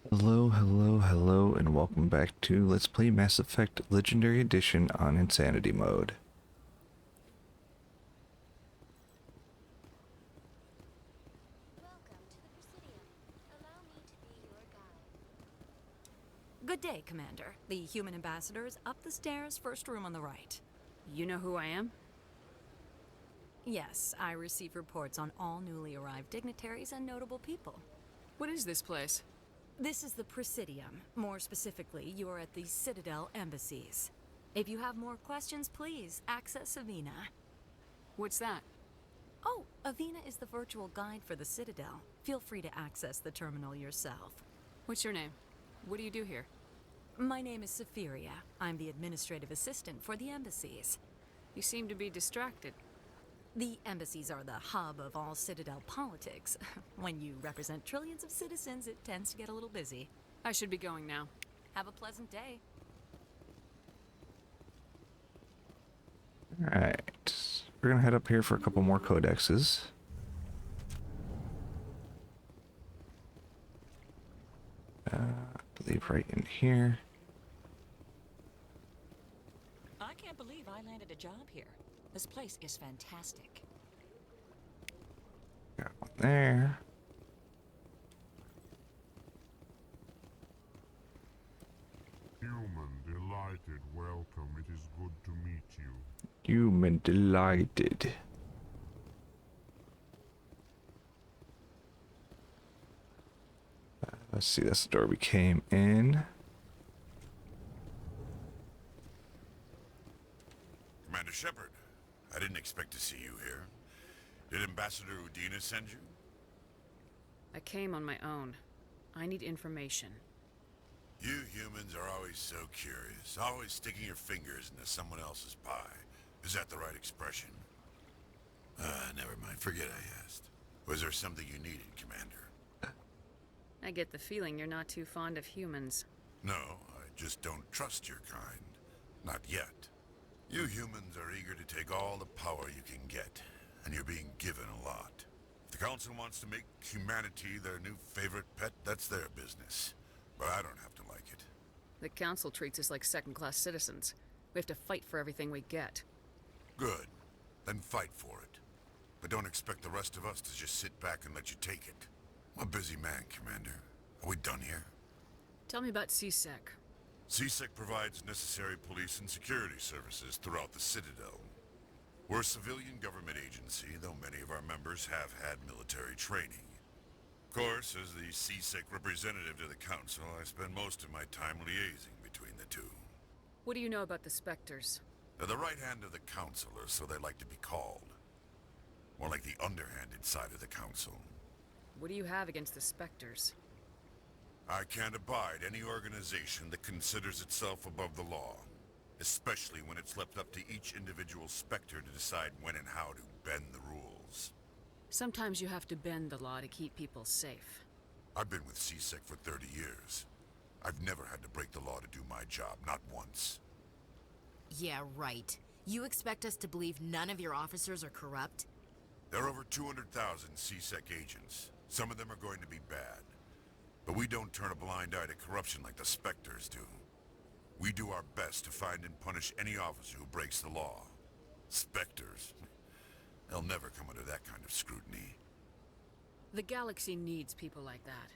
Hello, hello, hello, and welcome back to Let's Play Mass Effect Legendary Edition on Insanity Mode. Welcome to the Presidium. Allow me to be your guide. Good day, Commander. The human ambassador is up the stairs, first room on the right. You know who I am? Yes, I receive reports on all newly arrived dignitaries and notable people. What is this place? This is the Presidium. More specifically, you are at the Citadel Embassies. If you have more questions, please access Avina. What's that? Oh, Avina is the virtual guide for the Citadel. Feel free to access the terminal yourself. What's your name? What do you do here? My name is Safiria. I'm the administrative assistant for the embassies. You seem to be distracted. The embassies are the hub of all Citadel politics. When you represent trillions of citizens, it tends to get a little busy. I should be going now. Have a pleasant day. Alright, we're gonna head up here for a couple more codexes. I believe right in here. I can't believe I landed a job here. This place is fantastic. Got one there. Human delighted, welcome. It is good to meet you. Human delighted. Let's see, that's the door we came in. Commander Shepard, I didn't expect to see you here. Did Ambassador Udina send you? I came on my own. I need information. You humans are always so curious, always sticking your fingers into someone else's pie. Is that the right expression? Never mind. Forget I asked. Was there something you needed, Commander? I get the feeling you're not too fond of humans. No, I just don't trust your kind. Not yet. You humans are eager to take all the power you can get, and you're being given a lot. If the Council wants to make humanity their new favorite pet, that's their business. But I don't have to like it. The Council treats us like second-class citizens. We have to fight for everything we get. Good. Then fight for it. But don't expect the rest of us to just sit back and let you take it. I'm a busy man, Commander. Are we done here? Tell me about CSEC. CSEC provides necessary police and security services throughout the Citadel. We're a civilian government agency, though many of our members have had military training. Of course, as the CSEC representative to the Council, I spend most of my time liaising between the two. What do you know about the Spectres? They're the right hand of the Council, or so they like to be called. More like the underhanded side of the Council. What do you have against the Spectres? I can't abide any organization that considers itself above the law, especially when it's left up to each individual Spectre to decide when and how to bend the rules. Sometimes you have to bend the law to keep people safe. I've been with CSEC for 30 years. I've never had to break the law to do my job, not once. Yeah, right. You expect us to believe none of your officers are corrupt? There are over 200,000 CSEC agents. Some of them are going to be bad. But we don't turn a blind eye to corruption like the Spectres do. We do our best to find and punish any officer who breaks the law. Spectres. They'll never come under that kind of scrutiny. The galaxy needs people like that.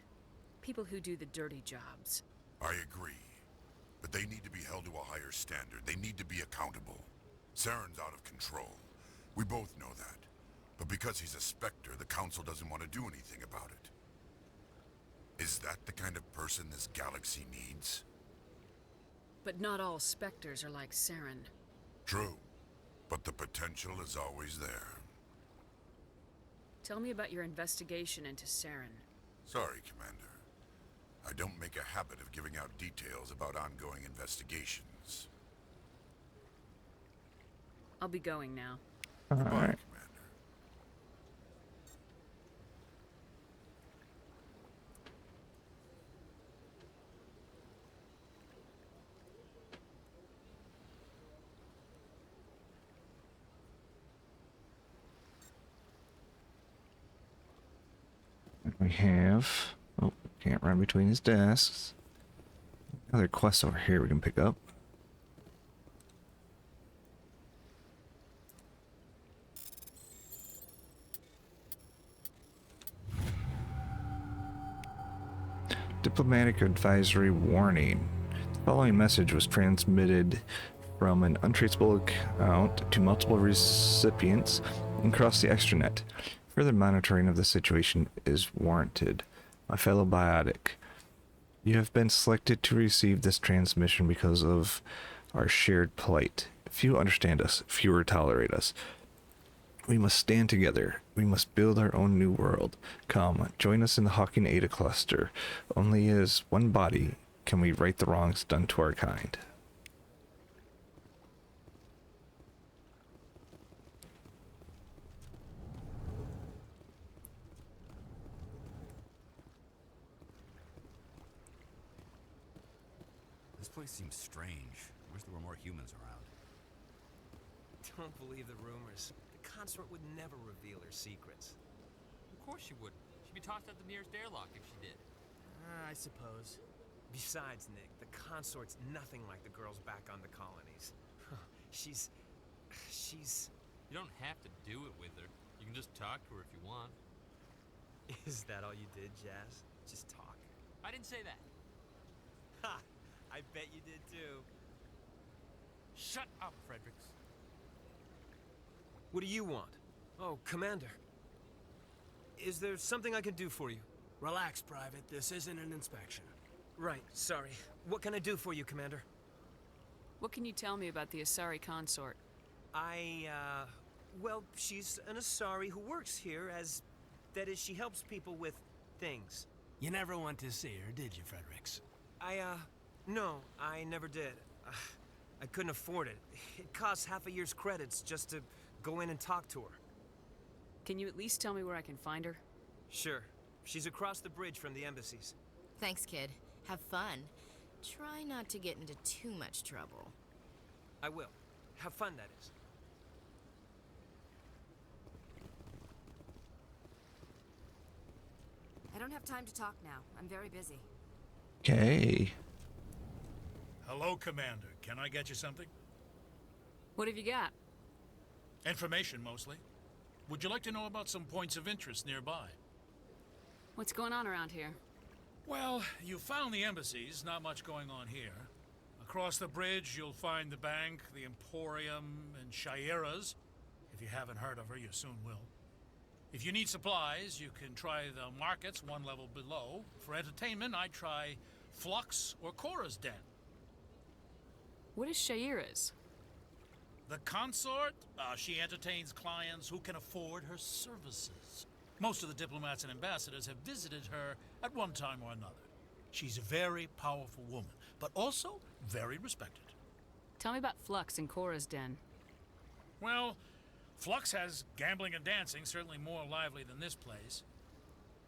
People who do the dirty jobs. I agree. But they need to be held to a higher standard. They need to be accountable. Saren's out of control. We both know that. But because he's a Spectre, the Council doesn't want to do anything about it. Is that the kind of person this galaxy needs? But not all Spectres are like Saren. True. But the potential is always there. Tell me about your investigation into Saren. Sorry, Commander. I don't make a habit of giving out details about ongoing investigations. I'll be going now. Goodbye, Alright. Commander. We have Oh, can't run between his desks. Another quest over here we can pick up. Diplomatic advisory warning. The following message was transmitted from an untraceable account to multiple recipients across the extranet. Further monitoring of the situation is warranted. My fellow biotic, you have been selected to receive this transmission because of our shared plight. Few understand us, fewer tolerate us. We must stand together. We must build our own new world. Come, join us in the Hawking Ada cluster. Only as one body can we right the wrongs done to our kind. This place seems strange. Wish there were more humans around. Don't believe the rumors. The consort would never reveal her secrets. Of course she wouldn't. She'd be tossed out the nearest airlock if she did. I suppose. Besides, Nick, the consort's nothing like the girls back on the colonies. She's... You don't have to do it with her. You can just talk to her if you want. Is that all you did, Jazz? Just talk? I didn't say that. Ha! I bet you did too. Shut up, Fredericks. What do you want? Oh, Commander. Is there something I can do for you? Relax, Private. This isn't an inspection. Right, sorry. What can I do for you, Commander? What can you tell me about the Asari consort? Well, she's an Asari who works here as... That is, she helps people with things. You never went to see her, did you, Fredericks? No, I never did. I couldn't afford it. It costs half a year's credits just to go in and talk to her. Can you at least tell me where I can find her? Sure. She's across the bridge from the embassies. Thanks, kid. Have fun. Try not to get into too much trouble. I will. Have fun, that is. I don't have time to talk now. I'm very busy. Okay. Hello, Commander. Can I get you something? What have you got? Information, mostly. Would you like to know about some points of interest nearby? What's going on around here? Well, you found the embassies. Not much going on here. Across the bridge, you'll find the bank, the Emporium, and Shaira's. If you haven't heard of her, you soon will. If you need supplies, you can try the markets one level below. For entertainment, I'd try Flux or Cora's Den. What is Shaira's? The consort, she entertains clients who can afford her services. Most of the diplomats and ambassadors have visited her at one time or another. She's a very powerful woman, but also very respected. Tell me about Flux and Cora's Den. Well, Flux has gambling and dancing, certainly more lively than this place.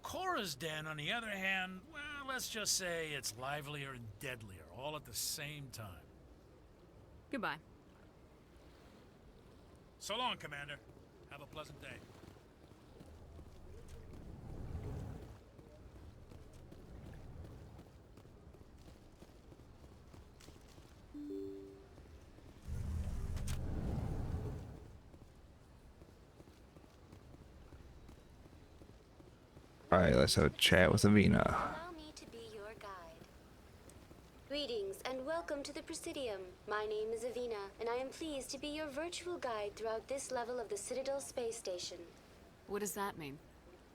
Cora's Den, on the other hand, well, let's just say it's livelier and deadlier, all at the same time. Goodbye. So long, Commander. Have a pleasant day. Alright, let's have a chat with Avina. Allow me to be your guide. Greetings and welcome to the Presidium. My name is Avina, and I am pleased to be your virtual guide throughout this level of the Citadel space station. What does that mean?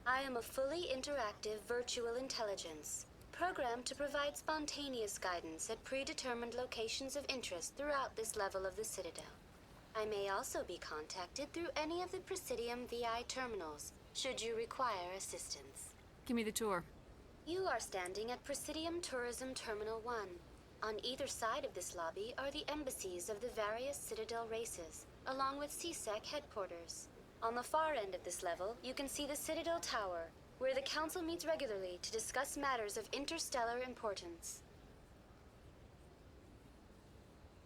I am a fully interactive virtual intelligence, programmed to provide spontaneous guidance at predetermined locations of interest throughout this level of the Citadel. I may also be contacted through any of the Presidium VI terminals, should you require assistance. Give me the tour. You are standing at Presidium Tourism Terminal 1. On either side of this lobby are the embassies of the various Citadel races, along with CSEC headquarters. On the far end of this level, you can see the Citadel Tower, where the Council meets regularly to discuss matters of interstellar importance.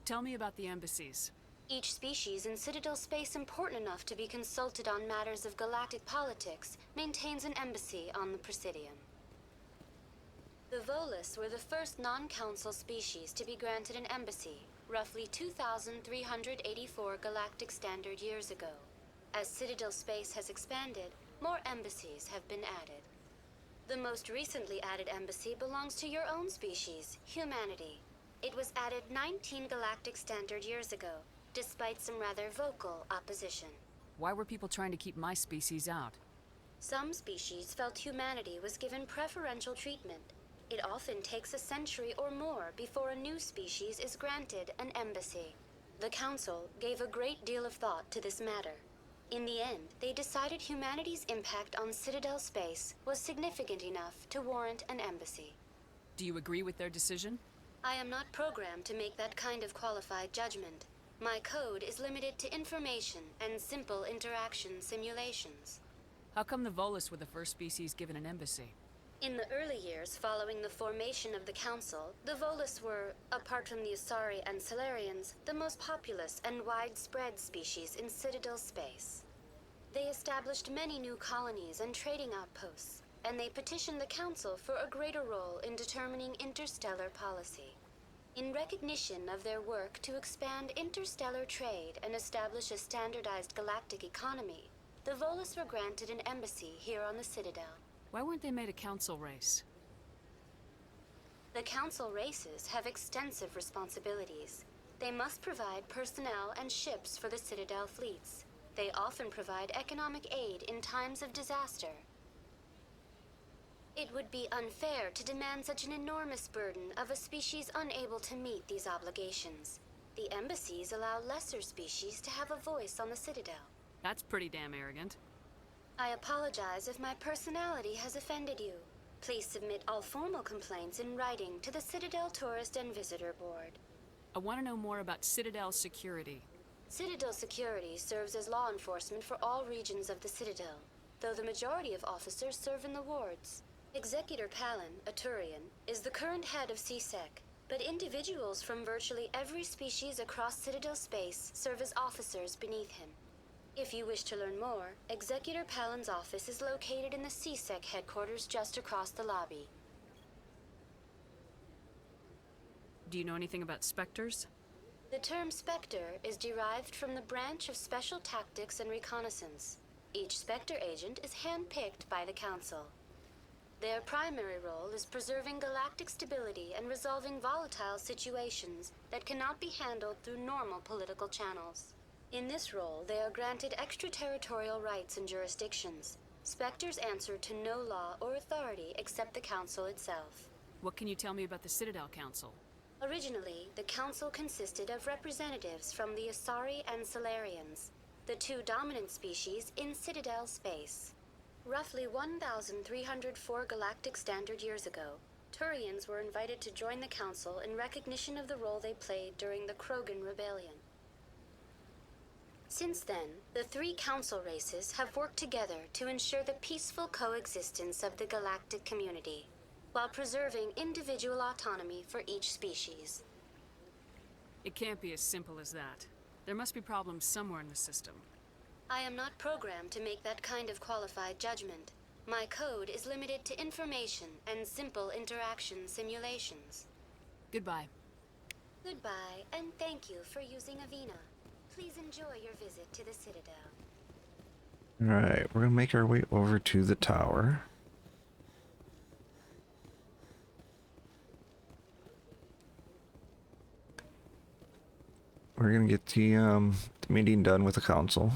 Tell me about the embassies. Each species in Citadel space important enough to be consulted on matters of galactic politics maintains an embassy on the Presidium. The Volus were the first non-council species to be granted an embassy, roughly 2,384 galactic standard years ago. As Citadel space has expanded, more embassies have been added. The most recently added embassy belongs to your own species, humanity. It was added 19 galactic standard years ago, despite some rather vocal opposition. Why were people trying to keep my species out? Some species felt humanity was given preferential treatment. It often takes a century or more before a new species is granted an embassy. The Council gave a great deal of thought to this matter. In the end, they decided humanity's impact on Citadel space was significant enough to warrant an embassy. Do you agree with their decision? I am not programmed to make that kind of qualified judgment. My code is limited to information and simple interaction simulations. How come the Volus were the first species given an embassy? In the early years following the formation of the Council, the Volus were, apart from the Asari and Solarians, the most populous and widespread species in Citadel space. They established many new colonies and trading outposts, and they petitioned the Council for a greater role in determining interstellar policy. In recognition of their work to expand interstellar trade and establish a standardized galactic economy, the Volus were granted an embassy here on the Citadel. Why weren't they made a council race? The Council races have extensive responsibilities. They must provide personnel and ships for the Citadel fleets. They often provide economic aid in times of disaster. It would be unfair to demand such an enormous burden of a species unable to meet these obligations. The embassies allow lesser species to have a voice on the Citadel. That's pretty damn arrogant. I apologize if my personality has offended you. Please submit all formal complaints in writing to the Citadel Tourist and Visitor Board. I want to know more about Citadel security. Citadel security serves as law enforcement for all regions of the Citadel, though the majority of officers serve in the wards. Executor Palin, a Turian, is the current head of CSEC, but individuals from virtually every species across Citadel space serve as officers beneath him. If you wish to learn more, Executor Palin's office is located in the CSEC headquarters just across the lobby. Do you know anything about Spectres? The term Spectre is derived from the branch of Special Tactics and Reconnaissance. Each Spectre agent is handpicked by the Council. Their primary role is preserving galactic stability and resolving volatile situations that cannot be handled through normal political channels. In this role, they are granted extraterritorial rights and jurisdictions. Spectres answer to no law or authority except the Council itself. What can you tell me about the Citadel Council? Originally, the Council consisted of representatives from the Asari and Solarians, the two dominant species in Citadel space. Roughly 1,304 galactic standard years ago, Turians were invited to join the Council in recognition of the role they played during the Krogan Rebellion. Since then, the three Council races have worked together to ensure the peaceful coexistence of the galactic community, while preserving individual autonomy for each species. It can't be as simple as that. There must be problems somewhere in the system. I am not programmed to make that kind of qualified judgment. My code is limited to information and simple interaction simulations. Goodbye. Goodbye, and thank you for using Avina. Please enjoy your visit to the Citadel. Alright, we're gonna make our way over to the tower. We're gonna get the meeting done with the council.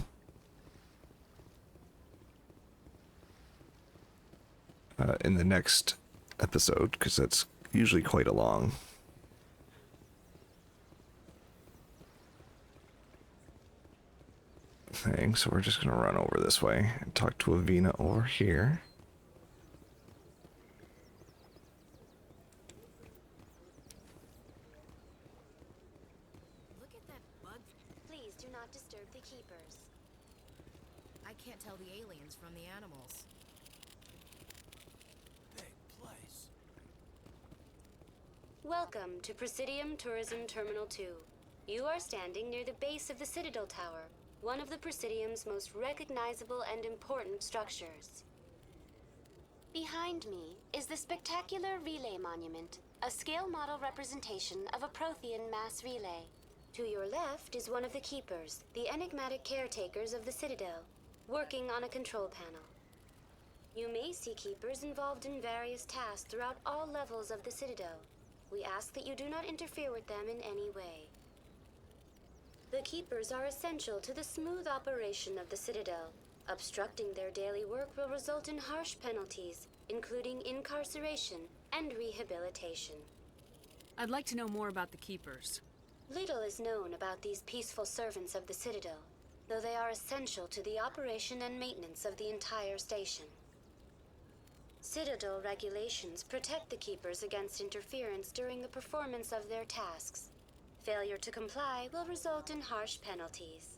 In the next episode, because that's usually quite a long thing. So we're just gonna run over this way and talk to Avina over here. Look at that bug. Please do not disturb the keepers. I can't tell the aliens from the animals. Big place. Welcome to Presidium Tourism Terminal 2. You are standing near the base of the Citadel Tower, one of the Presidium's most recognizable and important structures. Behind me is the spectacular relay monument, a scale model representation of a Prothean mass relay. To your left is one of the Keepers, the enigmatic caretakers of the Citadel, working on a control panel. You may see Keepers involved in various tasks throughout all levels of the Citadel. We ask that you do not interfere with them in any way. The Keepers are essential to the smooth operation of the Citadel. Obstructing their daily work will result in harsh penalties, including incarceration and rehabilitation. I'd like to know more about the Keepers. Little is known about these peaceful servants of the Citadel, though they are essential to the operation and maintenance of the entire station. Citadel regulations protect the Keepers against interference during the performance of their tasks. Failure to comply will result in harsh penalties.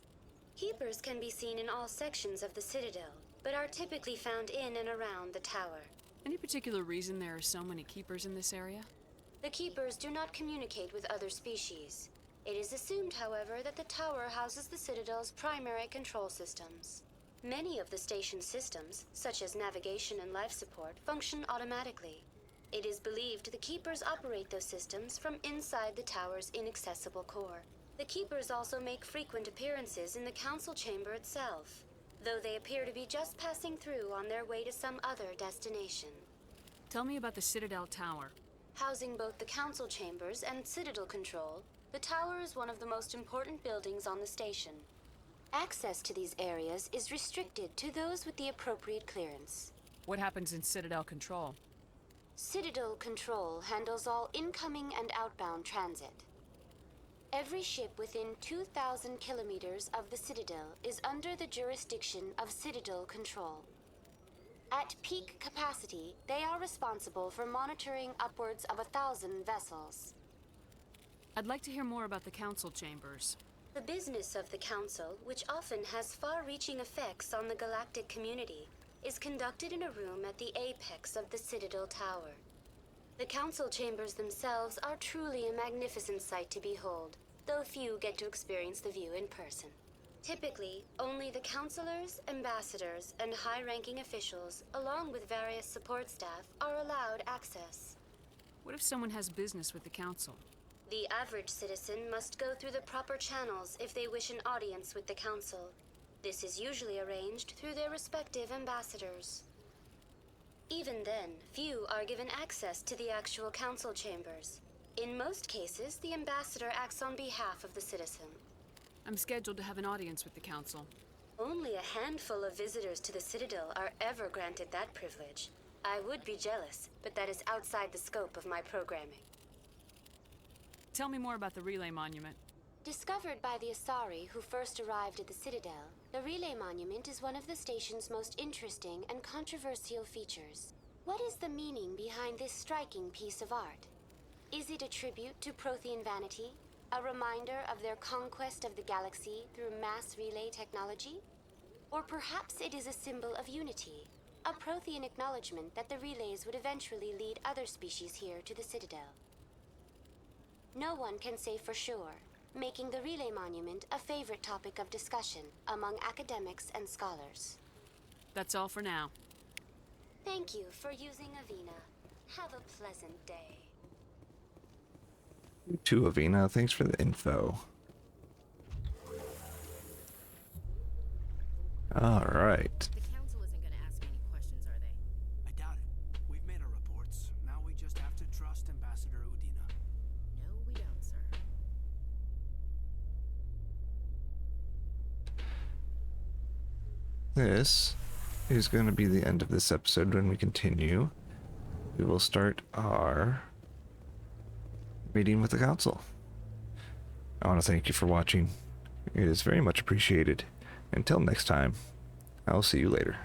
Keepers can be seen in all sections of the Citadel, but are typically found in and around the tower. Any particular reason there are so many Keepers in this area? The Keepers do not communicate with other species. It is assumed, however, that the tower houses the Citadel's primary control systems. Many of the station's systems, such as navigation and life support, function automatically. It is believed the Keepers operate those systems from inside the tower's inaccessible core. The Keepers also make frequent appearances in the council chamber itself, though they appear to be just passing through on their way to some other destination. Tell me about the Citadel Tower. Housing both the council chambers and Citadel control, the tower is one of the most important buildings on the station. Access to these areas is restricted to those with the appropriate clearance. What happens in Citadel Control? Citadel Control handles all incoming and outbound transit. Every ship within 2,000 kilometers of the Citadel is under the jurisdiction of Citadel Control. At peak capacity, they are responsible for monitoring upwards of 1,000 vessels. I'd like to hear more about the council chambers. The business of the Council, which often has far-reaching effects on the galactic community, is conducted in a room at the apex of the Citadel Tower. The Council chambers themselves are truly a magnificent sight to behold, though few get to experience the view in person. Typically, only the councilors, ambassadors, and high-ranking officials, along with various support staff, are allowed access. What if someone has business with the council? The average citizen must go through the proper channels if they wish an audience with the council. This is usually arranged through their respective ambassadors. Even then, few are given access to the actual council chambers. In most cases, the ambassador acts on behalf of the citizen. I'm scheduled to have an audience with the council. Only a handful of visitors to the Citadel are ever granted that privilege. I would be jealous, but that is outside the scope of my programming. Tell me more about the relay monument. Discovered by the Asari who first arrived at the Citadel, the relay monument is one of the station's most interesting and controversial features. What is the meaning behind this striking piece of art? Is it a tribute to Prothean vanity? A reminder of their conquest of the galaxy through mass relay technology? Or perhaps it is a symbol of unity, a Prothean acknowledgement that the relays would eventually lead other species here to the Citadel. No one can say for sure, making the relay monument a favorite topic of discussion among academics and scholars. That's all for now. Thank you for using Avina. Have a pleasant day. You too, Avina. Thanks for the info. All right. The council isn't going to ask any questions, are they? I doubt it. We've made our reports. Now we just have to trust Ambassador Udina. No, we don't, sir. This is going to be the end of this episode. When we continue, we will start our meeting with the council. I want to thank you for watching. It is very much appreciated. Until next time, I'll see you later.